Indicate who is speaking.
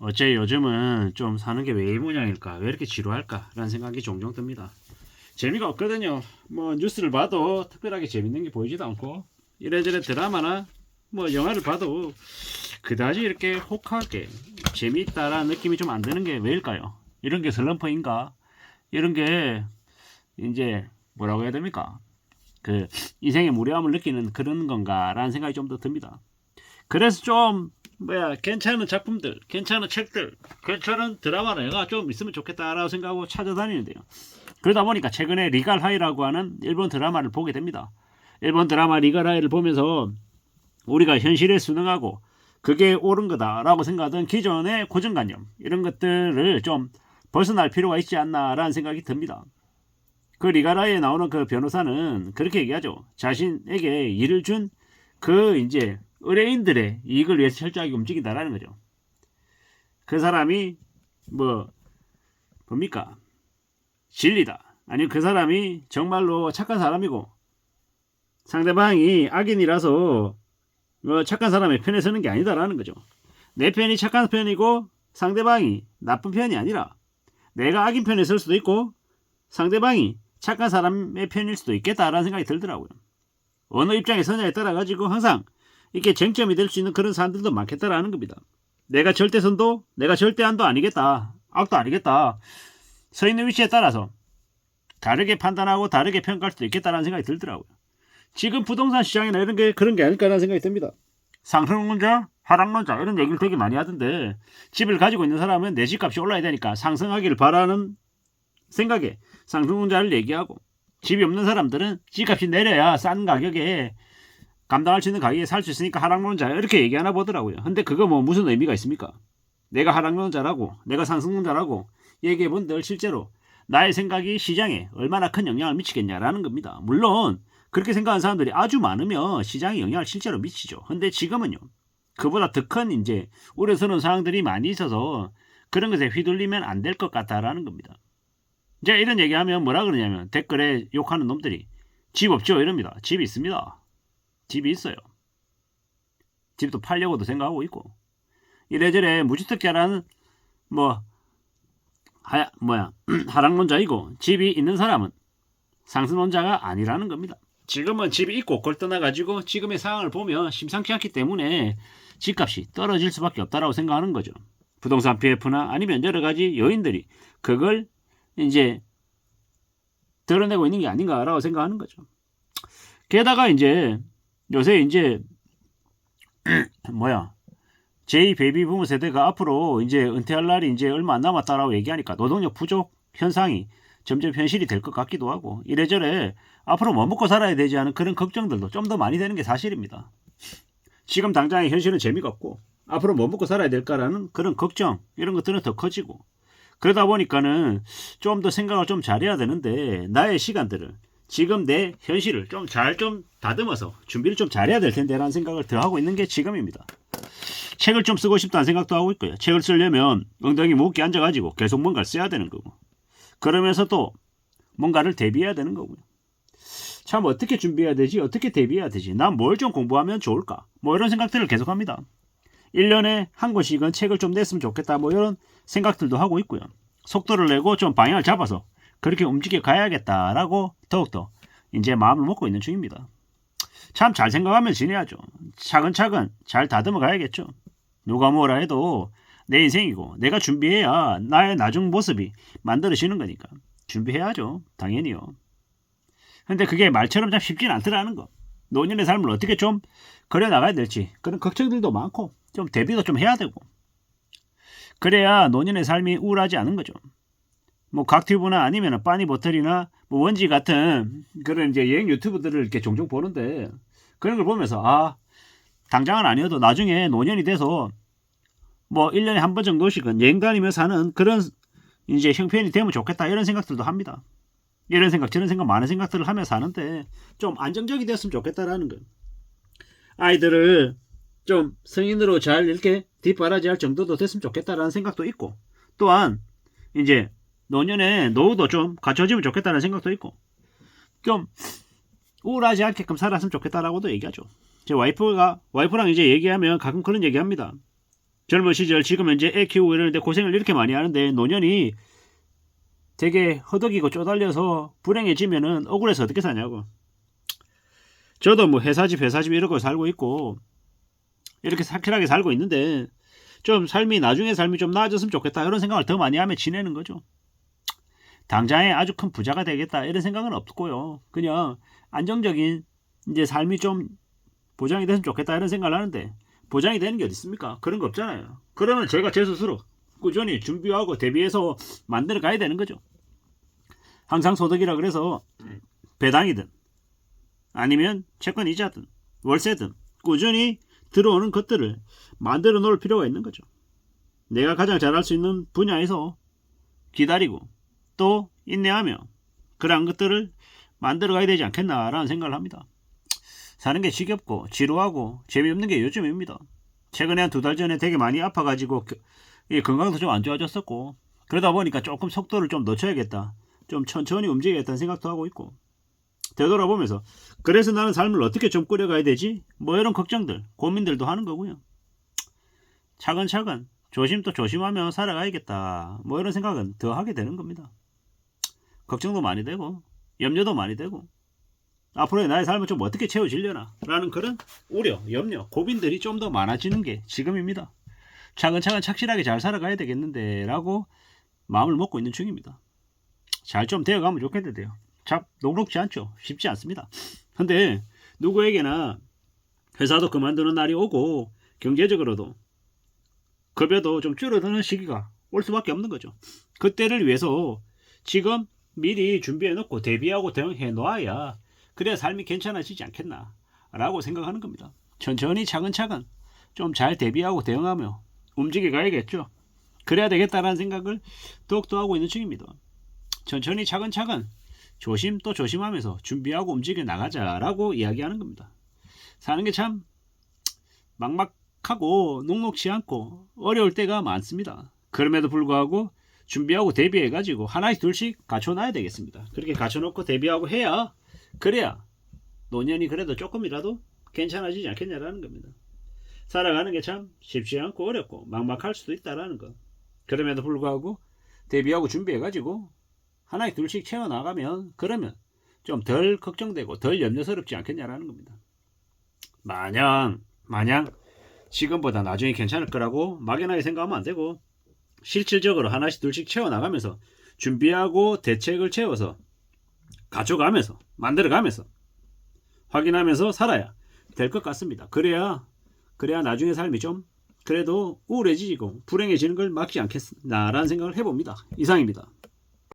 Speaker 1: 어째 요즘은 좀 사는 게 왜 이 모양일까? 왜 이렇게 지루할까? 라는 생각이 종종 듭니다. 재미가 없거든요. 뭐 뉴스를 봐도 특별하게 재밌는 게 보이지도 않고 이래저래 드라마나 뭐 영화를 봐도 그다지 이렇게 혹하게 재미있다라는 느낌이 좀 안 드는 게 왜일까요? 이런 게 슬럼프인가? 이런 게 이제 뭐라고 해야 됩니까? 그 인생의 무료함을 느끼는 그런 건가라는 생각이 좀 더 듭니다. 그래서 좀 괜찮은 작품들, 괜찮은 책들, 괜찮은 드라마나 영화 좀 있으면 좋겠다라고 생각하고 찾아다니는데요. 그러다 보니까 최근에 리갈 하이라고 하는 일본 드라마를 보게 됩니다. 일본 드라마 리갈 하이를 보면서 우리가 현실에 순응하고 그게 옳은 거다라고 생각하던 기존의 고정관념 이런 것들을 좀 벗어날 필요가 있지 않나라는 생각이 듭니다. 그 리가라에 나오는 그 변호사는 그렇게 얘기하죠. 자신에게 일을 준 그 이제 의뢰인들의 이익을 위해서 철저하게 움직인다라는 거죠. 그 사람이 뭐 뭡니까? 진리다. 아니면 그 사람이 정말로 착한 사람이고 상대방이 악인이라서 뭐 착한 사람의 편에 서는 게 아니다라는 거죠. 내 편이 착한 편이고 상대방이 나쁜 편이 아니라 내가 악인 편에 설 수도 있고 상대방이 착한 사람의 편일 수도 있겠다라는 생각이 들더라고요. 어느 입장에 서냐에 따라 가지고 항상 이렇게 쟁점이 될 수 있는 그런 사람들도 많겠다라는 겁니다. 내가 절대선도 내가 절대안도 아니겠다. 악도 아니겠다. 서 있는 위치에 따라서 다르게 판단하고 다르게 평가할 수도 있겠다라는 생각이 들더라고요. 지금 부동산 시장이나 이런 게 그런 게 아닐까라는 생각이 듭니다. 상승론자, 하락론자 이런 얘기를 되게 많이 하던데 집을 가지고 있는 사람은 내 집값이 올라야 되니까 상승하기를 바라는 생각에 상승론자를 얘기하고 집이 없는 사람들은 집값이 내려야 싼 가격에 감당할 수 있는 가격에 살 수 있으니까 하락론자 이렇게 얘기하나 보더라고요. 근데 그거 뭐 무슨 의미가 있습니까? 내가 하락론자라고 내가 상승론자라고 얘기해본들 실제로 나의 생각이 시장에 얼마나 큰 영향을 미치겠냐라는 겁니다. 물론 그렇게 생각하는 사람들이 아주 많으면 시장에 영향을 실제로 미치죠. 근데 지금은요. 그보다 더 큰 이제 우려스러운 상황들이 많이 있어서 그런 것에 휘둘리면 안 될 것 같다라는 겁니다. 이제 이런 얘기하면 뭐라 그러냐면 댓글에 욕하는 놈들이 집 없죠 이럽니다. 집이 있습니다. 집이 있어요. 집도 팔려고도 생각하고 있고 이래저래 무주택자라는 하락론자이고 집이 있는 사람은 상승론자가 아니라는 겁니다. 지금은 집이 있고 그걸 떠나가지고 지금의 상황을 보면 심상치 않기 때문에 집값이 떨어질 수밖에 없다라고 생각하는 거죠. 부동산 PF나 아니면 여러 가지 요인들이 그걸 이제 드러내고 있는 게 아닌가라고 생각하는 거죠. 게다가 이제 요새 이제 제2 베이비 부모 세대가 앞으로 이제 은퇴할 날이 이제 얼마 안 남았다라고 얘기하니까 노동력 부족 현상이 점점 현실이 될 것 같기도 하고 이래저래 앞으로 뭐 먹고 살아야 되지 않은 그런 걱정들도 좀 더 많이 되는 게 사실입니다. 지금 당장의 현실은 재미가 없고 앞으로 뭐 먹고 살아야 될까라는 그런 걱정 이런 것들은 더 커지고 그러다 보니까는 좀 더 생각을 좀 잘해야 되는데 나의 시간들을 지금 내 현실을 좀 잘 좀 다듬어서 준비를 좀 잘해야 될 텐데라는 생각을 더 하고 있는 게 지금입니다. 책을 좀 쓰고 싶다는 생각도 하고 있고요. 책을 쓰려면 엉덩이 무겁게 앉아가지고 계속 뭔가를 써야 되는 거고 그러면서 또 뭔가를 대비해야 되는 거고요. 참 어떻게 준비해야 되지? 어떻게 대비해야 되지? 난 뭘 좀 공부하면 좋을까? 뭐 이런 생각들을 계속합니다. 1년에 한 권씩은 책을 좀 냈으면 좋겠다 뭐 이런 생각들도 하고 있고요. 속도를 내고 좀 방향을 잡아서 그렇게 움직여 가야겠다라고 더욱더 이제 마음을 먹고 있는 중입니다. 참 잘 생각하면 지내야죠. 차근차근 잘 다듬어 가야겠죠. 누가 뭐라 해도 내 인생이고 내가 준비해야 나의 나중 모습이 만들어지는 거니까 준비해야죠. 당연히요. 근데 그게 말처럼 참 쉽진 않더라는 거. 노년의 삶을 어떻게 좀 그려나가야 될지 그런 걱정들도 많고 좀 대비도 좀 해야 되고 그래야 노년의 삶이 우울하지 않은 거죠. 뭐 각튜브나 아니면 빠니보틀이나 뭐 원지 같은 그런 이제 여행 유튜브들을 이렇게 종종 보는데 그런 걸 보면서 아 당장은 아니어도 나중에 노년이 돼서 뭐 1년에 한 번 정도씩은 여행 다니며 사는 그런 이제 형편이 되면 좋겠다 이런 생각들도 합니다. 이런 생각 저런 생각 많은 생각들을 하며 사는데 좀 안정적이 됐으면 좋겠다라는 거예요. 아이들을 좀 성인으로 잘 이렇게 뒷바라지할 정도도 됐으면 좋겠다라는 생각도 있고 또한 이제 노년에 노후도 좀 갖춰지면 좋겠다는 생각도 있고 좀 우울하지 않게끔 살았으면 좋겠다라고도 얘기하죠. 제 와이프랑 이제 얘기하면 가끔 그런 얘기합니다. 젊은 시절 지금 현재 애 키우고 이러는데 고생을 이렇게 많이 하는데 노년이 되게 허덕이고 쪼달려서 불행해지면은 억울해서 어떻게 사냐고. 저도 뭐 회사집 이러고 살고 있고 이렇게 사킬하게 살고 있는데 좀 삶이 나중에 삶이 좀 나아졌으면 좋겠다 이런 생각을 더 많이 하며 지내는 거죠. 당장에 아주 큰 부자가 되겠다 이런 생각은 없고요. 그냥 안정적인 이제 삶이 좀 보장이 됐으면 좋겠다 이런 생각을 하는데 보장이 되는 게 어디 있습니까? 그런 거 없잖아요. 그러면 제가 제 스스로 꾸준히 준비하고 대비해서 만들어 가야 되는 거죠. 항상 소득이라 그래서 배당이든 아니면 채권 이자든 월세든 꾸준히 들어오는 것들을 만들어 놓을 필요가 있는 거죠. 내가 가장 잘할 수 있는 분야에서 기다리고 또 인내하며 그러한 것들을 만들어 가야 되지 않겠나라는 생각을 합니다. 사는 게 지겹고 지루하고 재미없는 게 요즘입니다. 최근에 한 2달 전에 되게 많이 아파가지고 건강도 좀 안 좋아졌었고 그러다 보니까 조금 속도를 좀 늦춰야겠다. 좀 천천히 움직여야겠다는 생각도 하고 있고 되돌아보면서 그래서 나는 삶을 어떻게 좀 꾸려가야 되지? 뭐 이런 걱정들, 고민들도 하는 거고요. 차근차근 조심 또 조심하며 살아가야겠다. 뭐 이런 생각은 더 하게 되는 겁니다. 걱정도 많이 되고 염려도 많이 되고 앞으로의 나의 삶을 좀 어떻게 채워지려나 라는 그런 우려, 염려, 고민들이 좀 더 많아지는 게 지금입니다. 차근차근 착실하게 잘 살아가야 되겠는데 라고 마음을 먹고 있는 중입니다. 잘 좀 되어가면 좋겠는데요. 참 녹록지 않죠. 쉽지 않습니다. 근데 누구에게나 회사도 그만두는 날이 오고 경제적으로도 급여도 좀 줄어드는 시기가 올 수밖에 없는 거죠. 그때를 위해서 지금 미리 준비해 놓고 대비하고 대응해 놓아야 그래야 삶이 괜찮아지지 않겠나 라고 생각하는 겁니다. 천천히 차근차근 좀 잘 대비하고 대응하며 움직여 가야겠죠. 그래야 되겠다라는 생각을 더욱더 하고 있는 중입니다. 천천히 차근차근 조심 또 조심하면서 준비하고 움직여 나가자라고 이야기하는 겁니다. 사는 게 참 막막하고 녹록지 않고 어려울 때가 많습니다. 그럼에도 불구하고 준비하고 대비해가지고 하나씩 둘씩 갖춰놔야 되겠습니다. 그렇게 갖춰놓고 대비하고 해야 그래야 노년이 그래도 조금이라도 괜찮아지지 않겠냐라는 겁니다. 살아가는 게 참 쉽지 않고 어렵고 막막할 수도 있다라는 거. 그럼에도 불구하고 대비하고 준비해가지고 하나씩 둘씩 채워나가면 그러면 좀 덜 걱정되고 덜 염려스럽지 않겠냐라는 겁니다. 마냥 지금보다 나중에 괜찮을 거라고 막연하게 생각하면 안 되고 실질적으로 하나씩 둘씩 채워나가면서 준비하고 대책을 채워서 가져가면서 만들어가면서 확인하면서 살아야 될 것 같습니다. 그래야 나중에 삶이 좀 그래도 우울해지고 불행해지는 걸 막지 않겠나라는 생각을 해봅니다. 이상입니다.